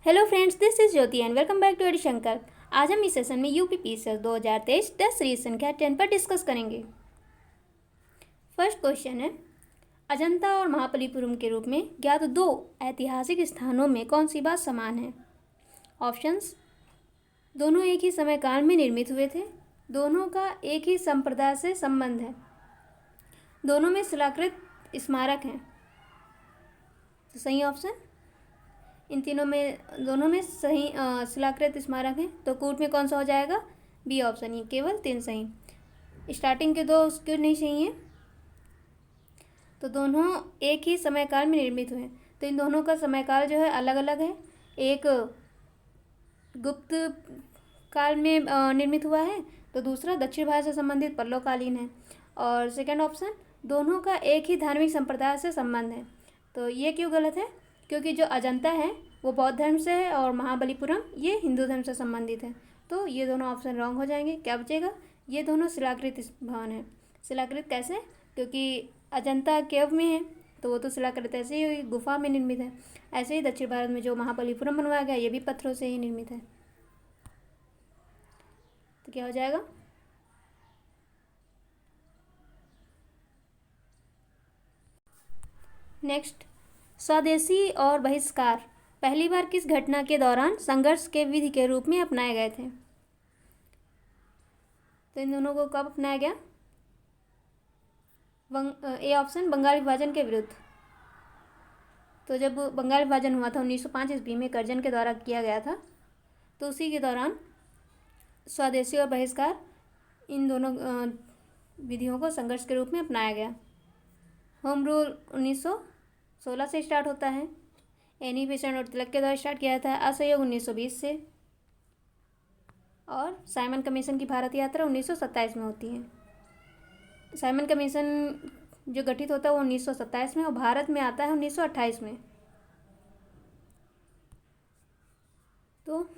Hello friends, this is Jyoti and welcome back to Adi Shankar. आज हम इस सेशन में यूपी पीसीएस 2023 टेस्ट सीरीज संख्या 10 पर डिस्कस करेंगे। फर्स्ट क्वेश्चन है, अजंता और महाबलीपुरम के रूप में ज्ञात दो ऐतिहासिक स्थानों में कौन सी बात समान है? ऑप्शंस, दोनों एक ही समय काल में निर्मित हुए थे, दोनों का एक ही संप्रदाय से संबंध है, दोनों में शिलाकृत स्मारक हैं। तो सही ऑप्शन, इन दोनों में सही शिलाकृत स्मारक हैं। तो कूट में कौन सा हो जाएगा? B option. ये केवल 3 सही। स्टार्टिंग के 2 उसके नहीं सही हैं। तो दोनों एक ही समय काल में निर्मित हुए, तो इन दोनों का समय काल जो है अलग अलग है। एक गुप्त काल में निर्मित हुआ है, तो दूसरा दक्षिण भारत से संबंधित पल्लवकालीन है। और सेकंड ऑप्शन, दोनों का एक ही धार्मिक संप्रदाय से संबंध है। तो ये क्यों गलत है? क्योंकि जो अजंता है वो बौद्ध धर्म से है और महाबलीपुरम ये हिंदू धर्म से संबंधित है। तो ये दोनों ऑप्शन रॉन्ग हो जाएंगे। क्या बचेगा? ये दोनों शिलाकृत भवन है। शिलाकृत कैसे? क्योंकि अजंता केव में है, तो वो तो शिलाकृत ऐसे ही गुफा में निर्मित है। ऐसे ही दक्षिण भारत में जो महाबलीपुरम बनवाया गया ये भी पत्थरों से ही निर्मित है। तो क्या हो जाएगा? नेक्स्ट, स्वदेशी और बहिष्कार पहली बार किस घटना के दौरान संघर्ष के विधि के रूप में अपनाए गए थे? तो इन दोनों को कब अपनाया गया? ए ऑप्शन, बंगाल विभाजन के विरुद्ध। तो जब बंगाल विभाजन हुआ था 1905 ईस्वी में कर्जन के द्वारा किया गया था, तो उसी के दौरान स्वदेशी और बहिष्कार इन दोनों विधियों को संघर्ष के रूप में अपनाया गया। होम रूल 1916 से स्टार्ट होता है। एनी बेसेंट और तिलक के द्वारा स्टार्ट किया था। असहयोग 1920 से, और साइमन कमीशन की भारत यात्रा 1927 में होती है। साइमन कमीशन जो गठित होता है वो 1927 में, और भारत में आता है 1928 में। तो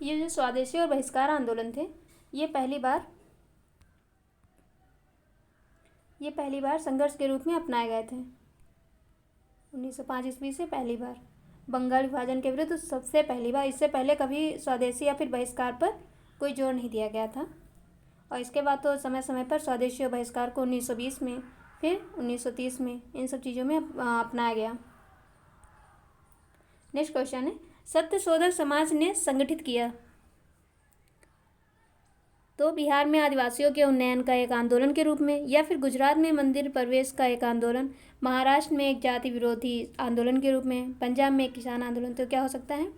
ये जो स्वदेशी और बहिष्कार आंदोलन थे, ये पहली बार संघर्ष के रूप में अपनाए गए थे 1905 ईस्वी से पहली बार। बंगाल विभाजन के विरुद्ध सबसे पहली बार। इससे पहले कभी स्वदेशी या फिर बहिष्कार पर कोई जोर नहीं दिया गया था। और इसके बाद तो समय समय पर स्वदेशी और बहिष्कार को 1920 में, फिर 1930 में, इन सब चीज़ों में अपनाया गया। नेक्स्ट क्वेश्चन है, सत्यशोधक समाज ने संगठित किया। तो बिहार में आदिवासियों के उन्नयन का एक आंदोलन के रूप में, या फिर गुजरात में मंदिर प्रवेश का एक आंदोलन, महाराष्ट्र में एक जाति विरोधी आंदोलन के रूप में, पंजाब में एक किसान आंदोलन। तो क्या हो सकता है?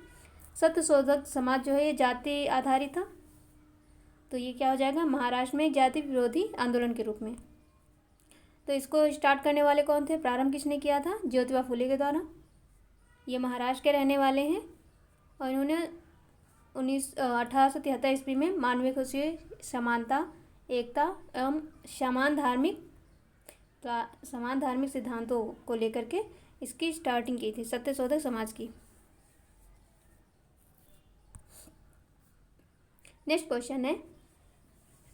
सत्यशोधक समाज जो है ये जाति आधारित था, तो ये क्या हो जाएगा? महाराष्ट्र में एक जाति विरोधी आंदोलन के रूप में। तो इसको स्टार्ट करने वाले कौन थे? प्रारंभ किसने किया था? ज्योतिबा फुले के द्वारा। ये महाराष्ट्र के रहने वाले हैं और इन्होंने 1873 ईस्वी में मानवीय खुशी, समानता, एकता एवं समान धार्मिक सिद्धांतों को लेकर के इसकी स्टार्टिंग की थी, सत्यशोधक समाज की। नेक्स्ट क्वेश्चन है,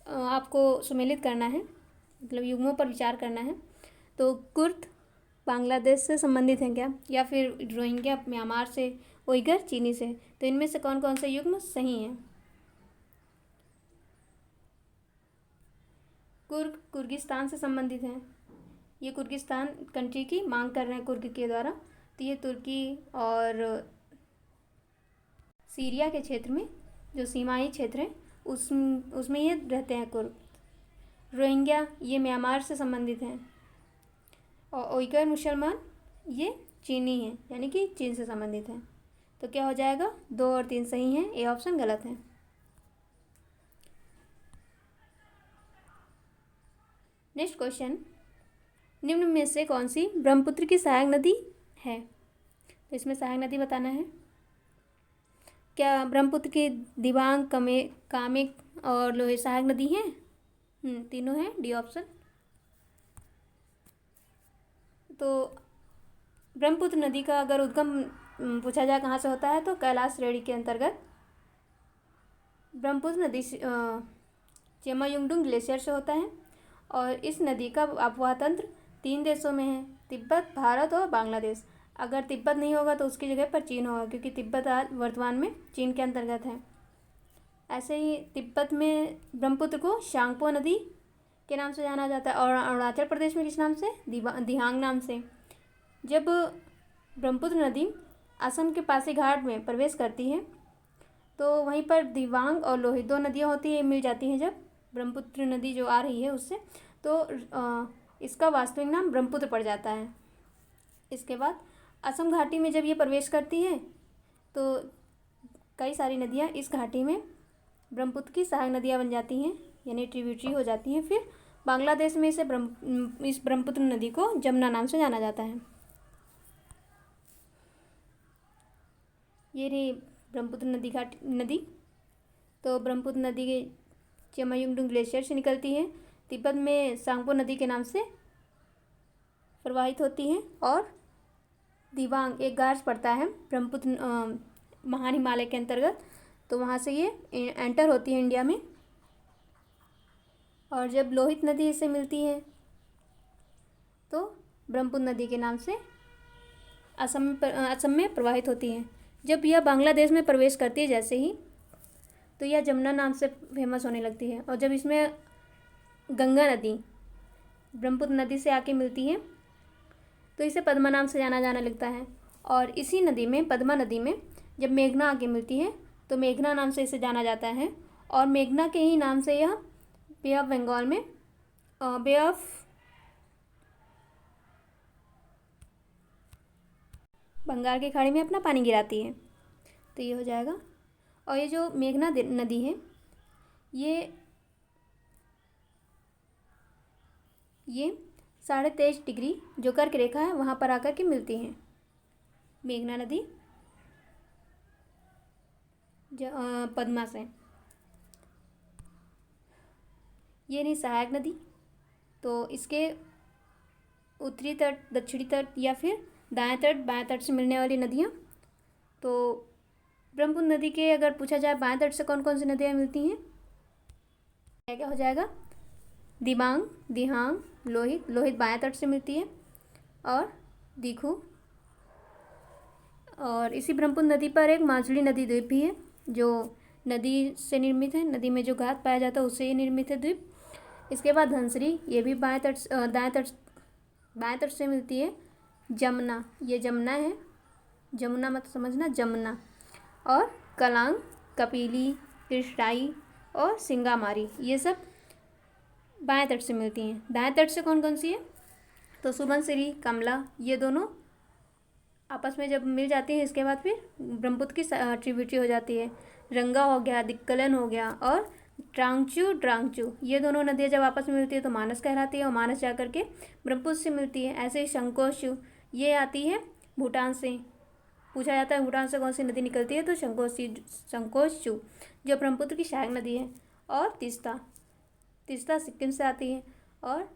आपको सुमेलित करना है, मतलब युग्मों पर विचार करना है। तो कुर्द बांग्लादेश से संबंधित हैं क्या, या फिर रोहिंग्या म्यांमार से, उइगर चीनी से? तो इनमें से कौन कौन से युग्म सही हैं? कुर्ग कुर्गिस्तान से संबंधित हैं। ये कुर्गिस्तान कंट्री की मांग कर रहे हैं कुर्ग के द्वारा। तो ये तुर्की और सीरिया के क्षेत्र में, जो सीमाई क्षेत्र है उसमें ये रहते हैं कुर्ग। रोहिंग्या ये म्यांमार से संबंधित हैं, और उइगर मुसलमान ये चीनी हैं, यानी कि चीन से संबंधित हैं। तो क्या हो जाएगा? 2 और 3 सही हैं, ए ऑप्शन गलत है। नेक्स्ट क्वेश्चन, निम्न में से कौन सी ब्रह्मपुत्र की सहायक नदी है? तो इसमें सहायक नदी बताना है। क्या ब्रह्मपुत्र की दिबांग, कामेक और लोहे सहायक नदी हैं? तीनों हैं, डी ऑप्शन। तो ब्रह्मपुत्र नदी का अगर उद्गम पूछा जाए कहाँ से होता है, तो कैलाश श्रेणी के अंतर्गत ब्रह्मपुत्र नदी चेमायुंगडुंग ग्लेशियर से होता है। और इस नदी का अपवाह तंत्र 3 देशों में है, तिब्बत, भारत और बांग्लादेश। अगर तिब्बत नहीं होगा तो उसकी जगह पर चीन होगा, क्योंकि तिब्बत आज वर्तमान में चीन के अंतर्गत है। ऐसे ही तिब्बत में ब्रह्मपुत्र को शांगपो नदी के नाम से जाना जाता है, और अरुणाचल प्रदेश में किस नाम से, दिहांग नाम से। जब ब्रह्मपुत्र नदी असम के पासीघाट में प्रवेश करती है तो वहीं पर दिबांग और लोहित 2 नदियाँ होती है, मिल जाती हैं जब ब्रह्मपुत्र नदी जो आ रही है उससे, तो इसका वास्तविक नाम ब्रह्मपुत्र पड़ जाता है। इसके बाद असम घाटी में जब ये प्रवेश करती है तो कई सारी नदियाँ इस घाटी में ब्रह्मपुत्र की सहायक नदियाँ बन जाती हैं, यानी ट्रिब्यूटरी हो जाती हैं। फिर बांग्लादेश में इस ब्रह्मपुत्र नदी को जमुना नाम से जाना जाता है। ये रही ब्रह्मपुत्र नदी। तो ब्रह्मपुत्र नदी के चेमायुंगडुंग ग्लेशियर से निकलती है, तिब्बत में सांगपो नदी के नाम से प्रवाहित होती है, और दिबांग एक गार्ज पड़ता है ब्रह्मपुत्र महान हिमालय के अंतर्गत, तो वहाँ से ये एंटर होती है इंडिया में। और जब लोहित नदी इससे मिलती है तो ब्रह्मपुत्र नदी के नाम से असम में प्रवाहित होती है। जब यह बांग्लादेश में प्रवेश करती है जैसे ही, तो यह जमुना नाम से फेमस होने लगती है। और जब इसमें गंगा नदी ब्रह्मपुत्र नदी से आके मिलती है तो इसे पद्मा नाम से जाना लगता है। और इसी नदी में, पद्मा नदी में, जब मेघना आके मिलती है तो मेघना नाम से इसे जाना जाता है। और मेघना के ही नाम से यह बे ऑफ बंगाल में बंगाल की खाड़ी में अपना पानी गिराती है। तो ये हो जाएगा। और ये जो मेघना नदी है ये 23.5 डिग्री जो कर्क रेखा है वहाँ पर आकर के मिलती हैं मेघना नदी पद्मा से। ये नहीं सहायक नदी, तो इसके उत्तरी तट, दक्षिणी तट या फिर दाएं तट, बाएं तट से मिलने वाली नदियाँ। तो ब्रह्मपुत्र नदी के अगर पूछा जाए बाएं तट से कौन कौन सी नदियाँ मिलती हैं, क्या क्या हो जाएगा, दिबांग, दिहांग, लोहित बाएं तट से मिलती है, और दीखू। और इसी ब्रह्मपुत्र नदी पर एक माजुली नदी द्वीप भी है जो नदी से निर्मित है, नदी में जो घात पाया जाता है उससे ये निर्मित है द्वीप। इसके बाद धनसरी, ये भी बाएं तट से मिलती है। जमुना, ये जमुना है, जमुना मत समझना, जमुना। और कलांग, कपिली, कृष्णाई और सिंगामारी, ये सब बाएं तट से मिलती हैं। दाएं तट से कौन कौन सी है, तो सुबनसिरी, कमला, ये दोनों आपस में जब मिल जाती हैं इसके बाद फिर ब्रह्मपुत्र की ट्रिब्यूटरी हो जाती है। रंगा हो गया, दिक्कलन हो गया, और ड्रांगचू, ये दोनों नदियाँ जब आपस में मिलती है तो मानस कहलाती है, और मानस जाकर के ब्रह्मपुत्र से मिलती है। ऐसे ही शंकोशु, ये आती है भूटान से, पूछा जाता है भूटान से कौन सी नदी निकलती है, तो शंकोशु जो ब्रह्मपुत्र की सहायक नदी है। और तीस्ता सिक्किम से आती है और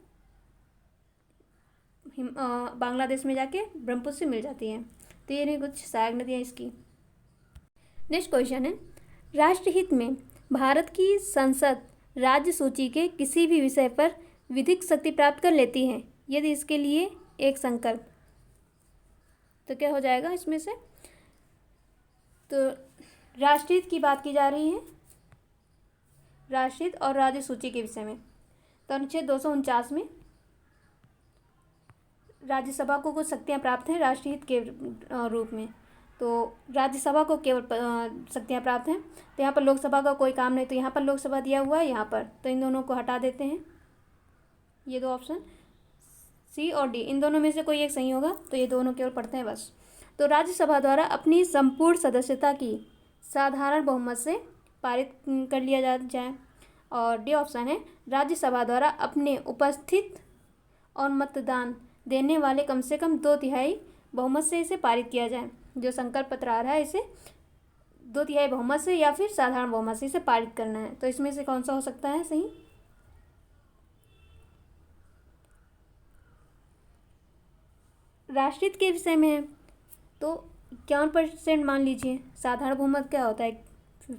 बांग्लादेश में जाके ब्रह्मपुत्र से मिल जाती है। तो ये नहीं कुछ सहायक नदियाँ इसकी। नेक्स्ट क्वेश्चन है, राष्ट्रहित में भारत की संसद राज्य सूची के किसी भी विषय पर विधिक शक्ति प्राप्त कर लेती है यदि इसके लिए एक संकल्प। तो क्या हो जाएगा इसमें से, तो राष्ट्रहित की बात की जा रही है, राष्ट्रहित और राज्य सूची के विषय में। तो अनुच्छेद 249 में राज्यसभा को कुछ शक्तियाँ प्राप्त हैं राष्ट्रहित के रूप में। तो राज्यसभा को केवल शक्तियाँ प्राप्त हैं। तो यहाँ पर लोकसभा का कोई काम नहीं, तो यहाँ पर लोकसभा दिया हुआ है यहाँ पर, तो इन दोनों को हटा देते हैं। ये दो ऑप्शन सी और डी, इन दोनों में से कोई एक सही होगा, तो ये दोनों केवल पढ़ते हैं बस। तो राज्यसभा द्वारा अपनी संपूर्ण सदस्यता की साधारण बहुमत से पारित कर लिया जाए। और डी ऑप्शन है, राज्यसभा द्वारा अपने उपस्थित और मतदान देने वाले कम से कम 2/3 बहुमत से इसे पारित किया जाए। जो संकल्प पत्र आ रहा है इसे 2/3 बहुमत से या फिर साधारण बहुमत से इसे पारित करना है। तो इसमें से कौन सा हो सकता है सही, राष्ट्रहित के विषय में है तो 51% मान लीजिए। साधारण बहुमत क्या होता है,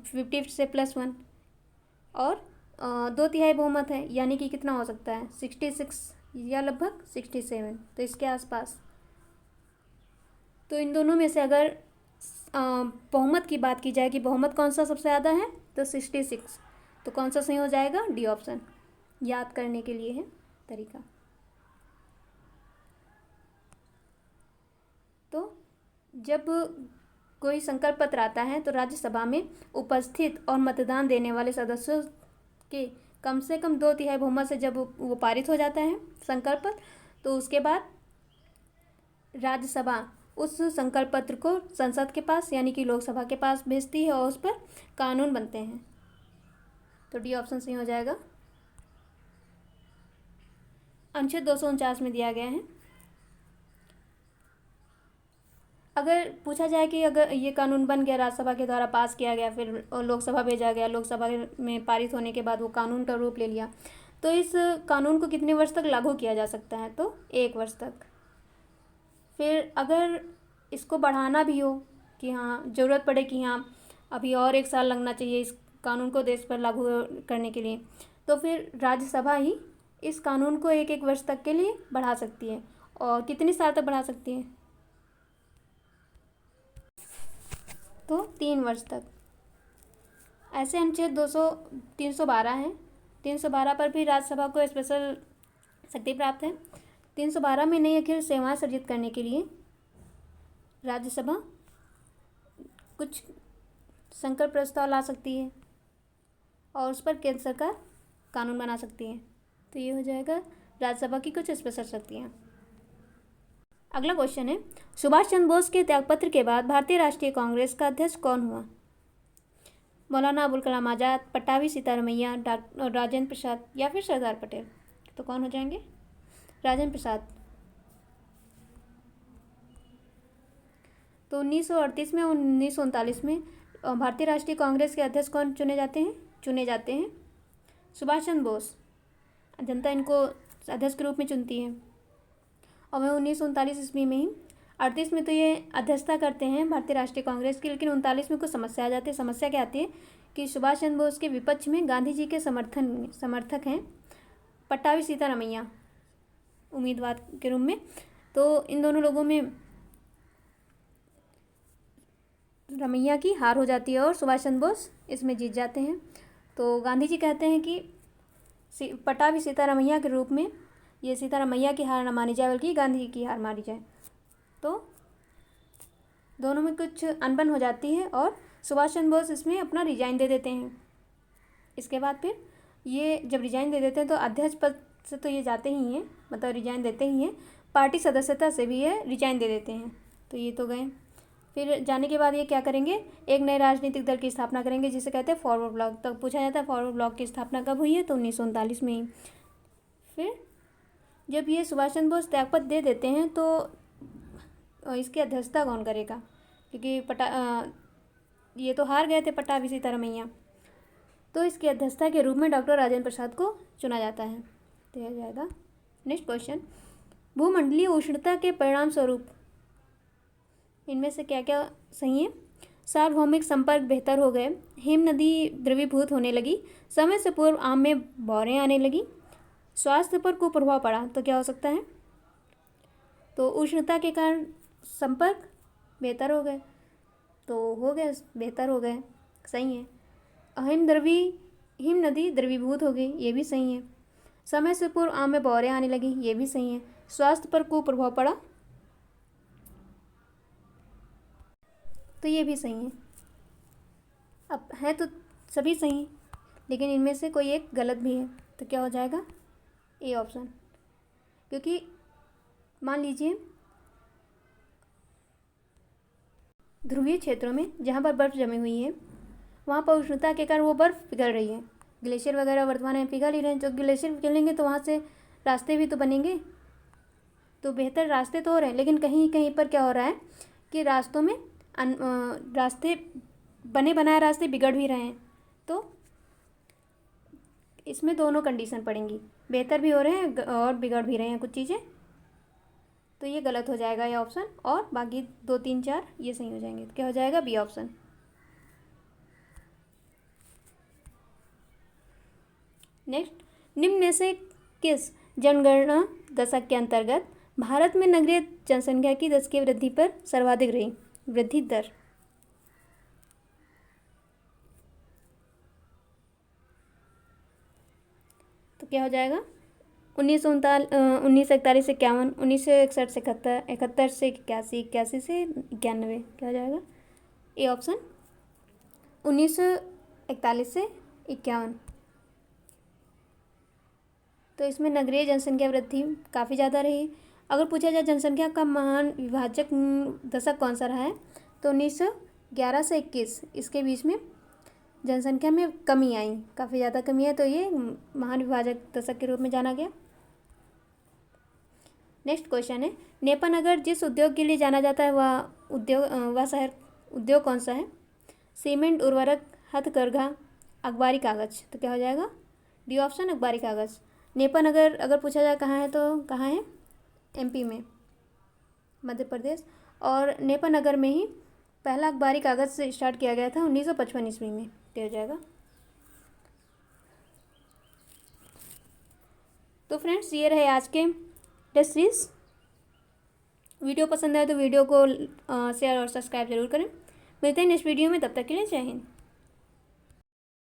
50 से +1, और 2/3 बहुमत है, यानी कि कितना हो सकता है 66 या लगभग 67, तो इसके आसपास। तो इन दोनों में से अगर बहुमत की बात की जाए कि बहुमत कौन सा सबसे ज़्यादा है, तो 66, तो कौन सा सही हो जाएगा, डी ऑप्शन। याद करने के लिए है तरीका। तो जब कोई संकल्प पत्र आता है तो राज्यसभा में उपस्थित और मतदान देने वाले सदस्यों के कम से कम 2/3 बहुमत से जब वो पारित हो जाता है संकल्प पत्र, तो उसके बाद राज्यसभा उस संकल्प पत्र को संसद के पास यानी कि लोकसभा के पास भेजती है और उस पर कानून बनते हैं। तो डी ऑप्शन सही हो जाएगा। अनुच्छेद 249 में दिया गया है, अगर पूछा जाए कि अगर ये कानून बन गया, राज्यसभा के द्वारा पास किया गया, फिर लोकसभा भेजा गया, लोकसभा में पारित होने के बाद वो कानून का रूप ले लिया, तो इस कानून को कितने वर्ष तक लागू किया जा सकता है, तो 1 वर्ष तक। फिर अगर इसको बढ़ाना भी हो कि हाँ ज़रूरत पड़े कि हाँ अभी और 1 साल लगना चाहिए इस कानून को देश पर लागू करने के लिए, तो फिर राज्यसभा ही इस कानून को 1-1 वर्ष तक के लिए बढ़ा सकती है। और कितने साल तक बढ़ा सकती है, तो 3 वर्ष तक। ऐसे अनुच्छेद 312 है, 312 पर भी राज्यसभा को स्पेशल शक्ति प्राप्त है। 312 में नई अखिल सेवाएं सृजित करने के लिए राज्यसभा कुछ संकल्प प्रस्ताव ला सकती है और उस पर केंद्र सरकार कानून बना सकती है। तो ये हो जाएगा राज्यसभा की कुछ स्पेशल शक्तियाँ। अगला क्वेश्चन है, सुभाष चंद्र बोस के त्यागपत्र के बाद भारतीय राष्ट्रीय कांग्रेस का अध्यक्ष कौन हुआ? मौलाना अबुल कलाम आज़ाद, पट्टाभी सीतारमैया, राजेंद्र प्रसाद या फिर सरदार पटेल? तो कौन हो जाएंगे? राजेंद्र प्रसाद। तो 1938 में और 1939 में भारतीय राष्ट्रीय कांग्रेस के अध्यक्ष कौन चुने जाते हैं? सुभाष चंद्र बोस। जनता इनको अध्यक्ष के रूप में चुनती है। और वह 1939 ईस्वी में ही, 38 में तो ये अध्यक्षता करते हैं भारतीय राष्ट्रीय कांग्रेस की, लेकिन 39 में कुछ समस्या आ जाती है। समस्या क्या आती है कि सुभाष चंद्र बोस के विपक्ष में गांधी जी के समर्थक हैं पट्टाभी सीतारमैया उम्मीदवार के रूप में। तो इन दोनों लोगों में रमैया की हार हो जाती है और सुभाष चंद्र बोस इसमें जीत जाते हैं। तो गांधी जी कहते हैं कि पट्टाभी सीतारमैया के रूप में ये सीतारमैया की हार न मानी जाए बल्कि गांधी जी की हार मानी जाए। तो दोनों में कुछ अनबन हो जाती है और सुभाष चंद्र बोस इसमें अपना रिजाइन दे देते हैं। इसके बाद फिर ये जब रिजाइन दे देते हैं तो अध्यक्ष पद से तो ये जाते ही हैं, मतलब रिजाइन देते ही हैं, पार्टी सदस्यता से भी ये रिजाइन दे देते हैं। तो ये तो गए। फिर जाने के बाद ये क्या करेंगे, एक नए राजनीतिक दल की स्थापना करेंगे जिसे कहते हैं फॉरवर्ड ब्लॉक। तब पूछा जाता है फॉरवर्ड ब्लॉक की स्थापना कब हुई है, तो 1939 में ही। फिर जब ये सुभाष चंद्र बोस त्यागपत्र दे देते हैं तो इसकी अध्यक्षता कौन करेगा, क्योंकि ये तो हार गए थे पट्टाभी सीतारमैया। तो इसकी अध्यक्षता के रूप में डॉक्टर राजेंद्र प्रसाद को चुना जाता है। तो यह जाएगा। नेक्स्ट क्वेश्चन, भूमंडलीय उष्णता के परिणाम स्वरूप इनमें से क्या क्या सही है? सार्वभौमिक संपर्क बेहतर हो गए, हिम नदी द्रवीभूत होने लगी, समय से पूर्व आम में बौरें आने लगी, स्वास्थ्य पर कुप्रभाव पड़ा। तो क्या हो सकता है? तो उष्णता के कारण संपर्क बेहतर हो गए, तो हो गए बेहतर हो गए, सही है। हिम नदी द्रवीभूत हो गई, ये भी सही है। समय से पूर्व आम में बौरें आने लगी, ये भी सही है। स्वास्थ्य पर कुप्रभाव पड़ा, तो ये भी सही है। अब है तो सभी सही, लेकिन इनमें से कोई एक गलत भी है। तो क्या हो जाएगा? A option. क्योंकि मान लीजिए ध्रुवीय क्षेत्रों में जहाँ पर बर्फ़ जमी हुई है वहाँ पर उष्णता के कारण वो बर्फ़ पिघल रही है, ग्लेशियर वगैरह वर्तमान में पिघल ही रहे हैं। जो ग्लेशियर पिघलेंगे तो वहाँ से रास्ते भी तो बनेंगे, तो बेहतर रास्ते तो हो रहे हैं, लेकिन कहीं कहीं पर क्या हो रहा है कि रास्तों में रास्ते बने बनाए रास्ते बिगड़ भी रहे हैं। तो इसमें दोनों कंडीशन पड़ेंगी, बेहतर भी हो रहे हैं और बिगड़ भी रहे हैं कुछ चीज़ें। तो ये गलत हो जाएगा ये ऑप्शन, और बाकी 2, 3, 4 ये सही हो जाएंगे। तो क्या हो जाएगा? B option. नेक्स्ट, निम्न में से किस जनगणना दशक के अंतर्गत भारत में नगरीय जनसंख्या की दशकीय वृद्धि पर सर्वाधिक रही वृद्धि दर? तो क्या हो जाएगा? 1941 से 51, 1961 से 71, 71 से 81, 81 से 91। क्या हो जाएगा? ए ऑप्शन 1941 से 51। तो इसमें नगरीय जनसंख्या वृद्धि काफ़ी ज़्यादा रही। अगर पूछा जाए जनसंख्या का महान विभाजक दशक कौन सा रहा है, तो 1911 से 21, इसके बीच में जनसंख्या में कमी आई, काफ़ी ज़्यादा कमी है, तो ये महान विभाजक दशक के रूप में जाना गया। नेक्स्ट क्वेश्चन है, नेपानगर जिस उद्योग के लिए जाना जाता है वह उद्योग कौन सा है? सीमेंट, उर्वरक, हथकरघा, अखबारी कागज। तो क्या हो जाएगा? डी ऑप्शन अखबारी कागज। नेपानगर अगर पूछा जाए कहाँ है, तो कहाँ है? एमपी में, मध्य प्रदेश। और नेपानगर में ही पहला अखबारी कागज से स्टार्ट किया गया था 1955 ईस्वी में। क्या हो जाएगा? तो फ्रेंड्स, ये रहे आज के टेस्ट सीरीज। वीडियो पसंद आए तो वीडियो को शेयर और सब्सक्राइब जरूर करें। मिलते हैं नेक्स्ट वीडियो में, तब तक के लिए जय हिंद।